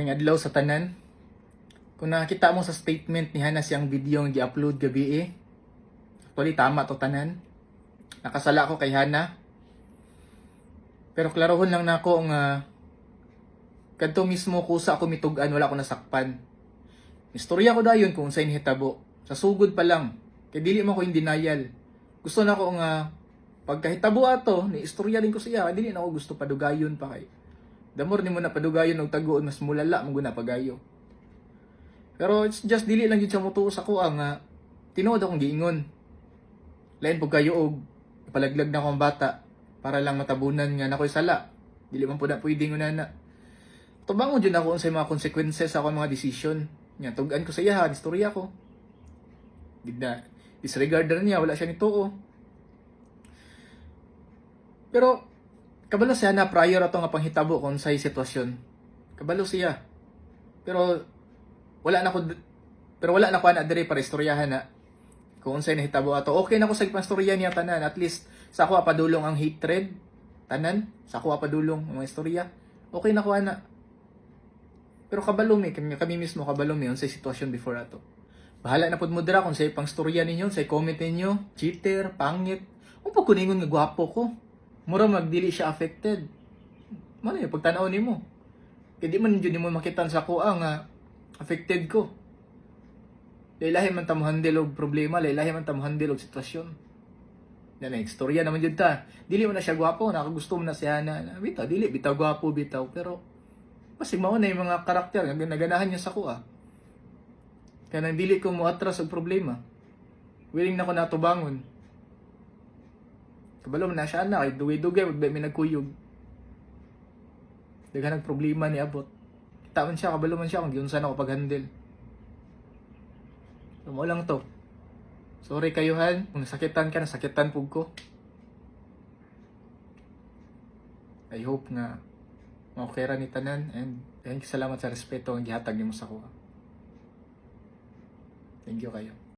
Ngayong adlaw sa tanan, kung nakita mo sa statement ni Hana siyang video nga gi-upload gabi actually tama to tanan. Nakasala ko kay Hana. Pero klarohon lang nako nga kadto mismo kusa ako mitugan, wala ko nasakpan. Istorya ko dayon kung unsay nahitabo. Sa sugod pa lang, kay dili man ko in denial. Gusto na ko nga pagkahitabo ato, ni istorya din ko siya, kay dili na ako gusto padugayon pa kay. Damor ni mo na padugayon og taguon mas mulala mo guna pagayo. Pero it's just dili lang gyud siya motuo sa ko nga tinuod akong giingon. Lain pug kayo og ipalaglag na akong bata para lang matabunan nga nakoy sala. Dili man pud na pwedeng unana. Tubangon jud ako unsay mga consequences sa akong mga decision. Nya tug-an ko sa iya, istorya ko. Gidna disregard na niya, wala siya nituo. Pero kabalo siya na prior ato nga panghitabo kung sa sitwasyon. Kabalo siya. Pero wala na ko na diri para istoryahan na kung unsay nahitabo ato. Okay na ko sa panstorya niya tanan. At least sa ako apadulong ang hatred tanan, sa ako apadulong ang mga istorya. Okay na ko ana. Pero kabalo mi kami mismo kabalo mi unsay sitwasyon before ato. Bahala na pud mo dira kung say pangstorya ninyo, say comment ninyo, cheater, pangit. Upo ko ningon nga gwapo ko. Mura magdili siya affected. Mano yung pagtanaw nimo. Kaya di man yun mo makitan sa kuha nga affected ko. Lailahi man tamo handle og problema, lailahi man tamo handle og sitwasyon. Yan ay istorya naman jud ta. Dili mo na siya gwapo, nakagusto mo na siya na bitaw, dili bitaw gwapo bitaw, pero basig mao na yung mga karakter nga naganahan niya sa kuha. Kaya nang dili ko mo atras og problema. Willing na ko natubangon. Kabalo na siya na, kay dugay-dugay, wag may nagkuyog. Daghan ang problema ni abot. Kita man siya, kabalo man siya, kung giunsan ako pag-handle. So, mo lang to. Sorry kayuhan, kung nasakitan ka, nasakitan pug ko. I hope nga maokera ni tanan, and thank you, salamat sa respeto ang gihatag nimo sa kuha. Thank you kayo.